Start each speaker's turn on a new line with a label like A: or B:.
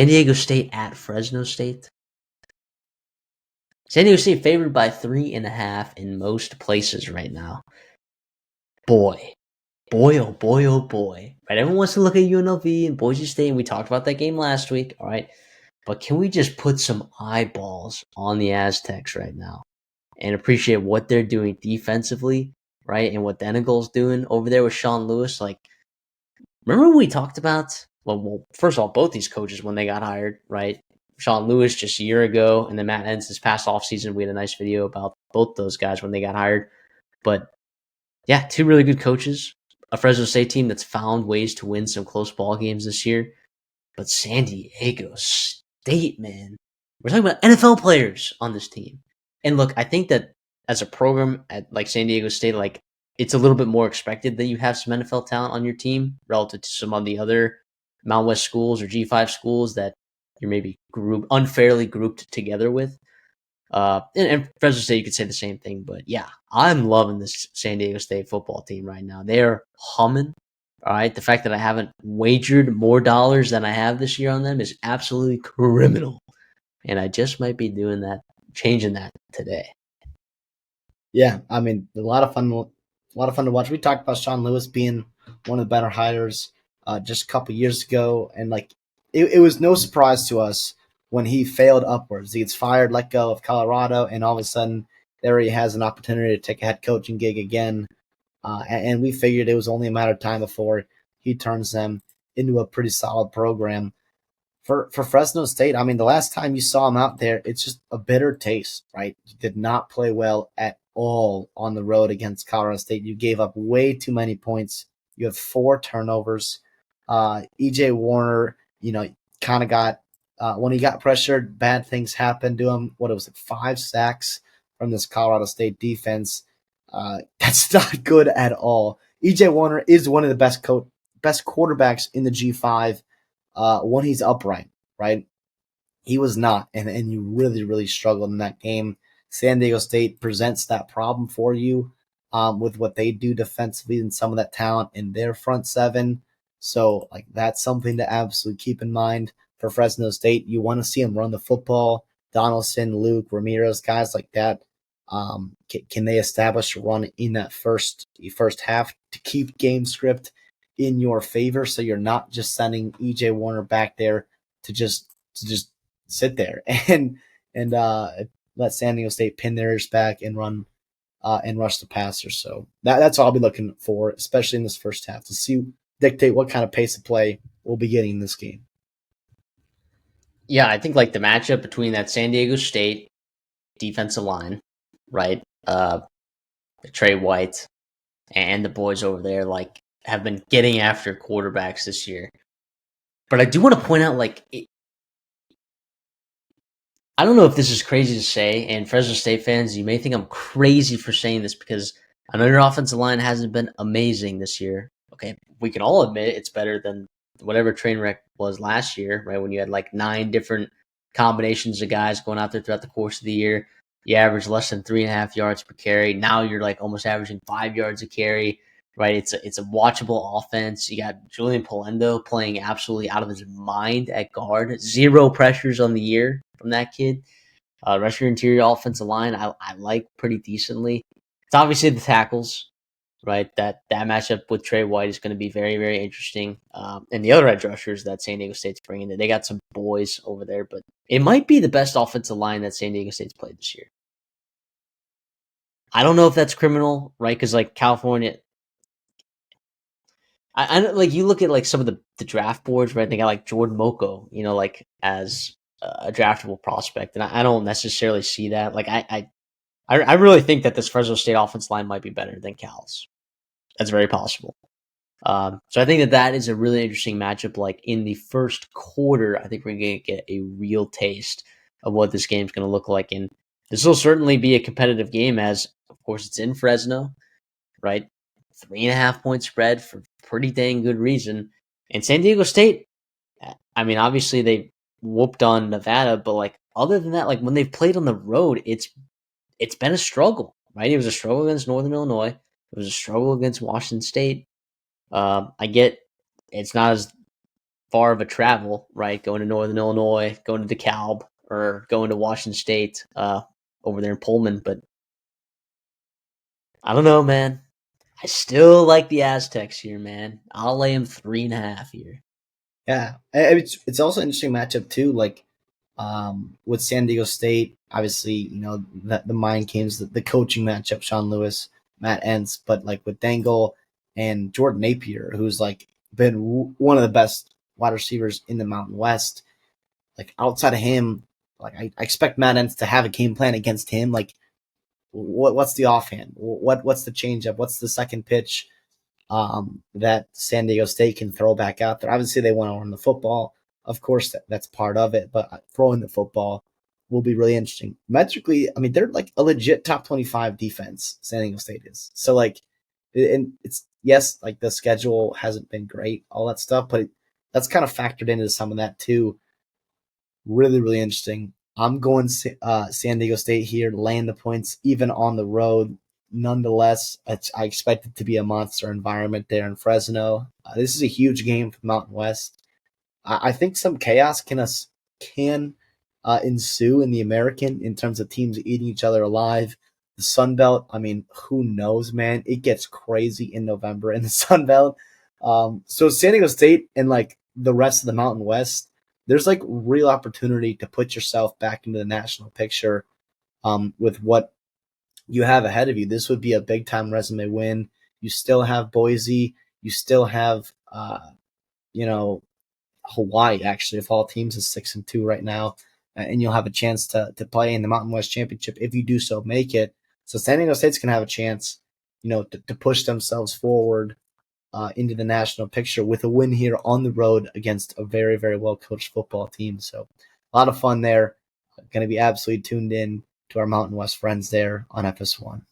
A: San Diego State at Fresno State. San Diego State favored by 3.5 in most places right now. Boy, oh boy, oh boy. Right, everyone wants to look at UNLV and Boise State, and we talked about that game last week. All right, but can we just put some eyeballs on the Aztecs right now and appreciate what they're doing defensively, right, and what Denegal's doing over there with Sean Lewis? Like, remember when we talked about? Well, first of all, both these coaches when they got hired, right? Sean Lewis just a year ago, and then Matt Entz this past offseason. We had a nice video about both those guys when they got hired. But yeah, two really good coaches. A Fresno State team that's found ways to win some close ball games this year. But San Diego State, man, we're talking about NFL players on this team. And look, I think that as a program at like San Diego State, like it's a little bit more expected that you have some NFL talent on your team relative to some of the other Mountain West schools or G5 schools that you're maybe unfairly grouped together with. And Fresno State, you could say the same thing, but yeah, I'm loving this San Diego State football team right now. They are humming. All right, the fact that I haven't wagered more dollars than I have this year on them is absolutely criminal, and I just might be doing that, changing that today.
B: Yeah, I mean, a lot of fun, to watch. We talked about Sean Lewis being one of the better hires just a couple years ago, and like it was no surprise to us when he failed upwards. He gets fired, let go of Colorado, and all of a sudden there he has an opportunity to take a head coaching gig again. And we figured it was only a matter of time before he turns them into a pretty solid program. For Fresno State, I mean, the last time you saw him out there, it's just a bitter taste, right? You did not play well at all on the road against Colorado State. You gave up way too many points. You have 4 turnovers. EJ Warner, kind of got when he got pressured, bad things happened to him. What it was, like 5 sacks from this Colorado State defense. That's not good at all. EJ Warner is one of the best quarterbacks in the G5 when he's upright, right? He was not, and you really, really struggled in that game. San Diego State presents that problem for you with what they do defensively and some of that talent in their front seven. So, like, that's something to absolutely keep in mind for Fresno State. You want to see them run the football. Donaldson, Luke, Ramirez, guys like that. Can they establish a run in that first half to keep game script in your favor, so you're not just sending EJ Warner back there to just sit there and let San Diego State pin their ears back and run and rush the passer. So that's all I'll be looking for, especially in this first half, to dictate what kind of pace of play we'll be getting in this game.
A: Yeah, I think like the matchup between that San Diego State defensive line, right? Trey White and the boys over there, like, have been getting after quarterbacks this year. But I do want to point out, like, I don't know if this is crazy to say, and Fresno State fans, you may think I'm crazy for saying this because I know your offensive line hasn't been amazing this year. Okay, we can all admit it's better than whatever train wreck was last year, right? When you had like 9 different combinations of guys going out there throughout the course of the year. You average less than 3.5 yards per carry. Now you're like almost averaging 5 yards a carry, right? It's a watchable offense. You got Julian Polendo playing absolutely out of his mind at guard. 0 pressures on the year from that kid. Rest of your interior offensive line, I like pretty decently. It's obviously the tackles, right? That matchup with Trey White is going to be very, very interesting. And the other edge rushers that San Diego State's bringing in, they got some boys over there, but it might be the best offensive line that San Diego State's played this year. I don't know if that's criminal, right? Because like California, I like you look at like some of the draft boards, right? They got like Jordan Moko, like as a draftable prospect, and I don't necessarily see that. Like I really think that this Fresno State offense line might be better than Cal's. That's very possible. So I think that is a really interesting matchup. Like in the first quarter, I think we're going to get a real taste of what this game's going to look like. And this will certainly be a competitive game as, of course, it's in Fresno, right? 3.5 point spread for pretty dang good reason. And San Diego State, I mean, obviously they whooped on Nevada, but like other than that, like when they've played on the road, it's been a struggle, right? It was a struggle against Northern Illinois. It was a struggle against Washington State. I get it's not as far of a travel, right? Going to Northern Illinois, going to DeKalb, or going to Washington State over there in Pullman. But I don't know, man. I still like the Aztecs here, man. I'll lay them 3.5 here.
B: Yeah, and it's also an interesting matchup too. Like with San Diego State, obviously, the mind games, the coaching matchup, Sean Lewis, Matt Entz, but like with Dangle and Jordan Napier, who's like been one of the best wide receivers in the Mountain West. Like outside of him, like I expect Matt Entz to have a game plan against him. Like what's the offhand? What's the changeup? What's the second pitch? That San Diego State can throw back out there. Obviously, they want to run the football. Of course, that's part of it, but throwing the football will be really interesting. Metrically, I mean, they're like a legit top 25 defense, San Diego State is. So, like, and it's, yes, like the schedule hasn't been great, all that stuff, but that's kind of factored into some of that too. Really, really interesting. I'm going San Diego State here, laying the points even on the road. Nonetheless, I expect it to be a monster environment there in Fresno. This is a huge game for the Mountain West. I think some chaos can ensue in the American in terms of teams eating each other alive. The Sun Belt, I mean, who knows, man? It gets crazy in November in the Sun Belt. So San Diego State and like the rest of the Mountain West, there's like real opportunity to put yourself back into the national picture with what you have ahead of you. This would be a big time resume win. You still have Boise. You still have, Hawaii, actually, of all teams, is 6-2 right now. And you'll have a chance to play in the Mountain West Championship if you do so make it. So San Diego State's going to have a chance, to push themselves forward into the national picture with a win here on the road against a very, very well coached football team. So a lot of fun there. Going to be absolutely tuned in to our Mountain West friends there on FS1.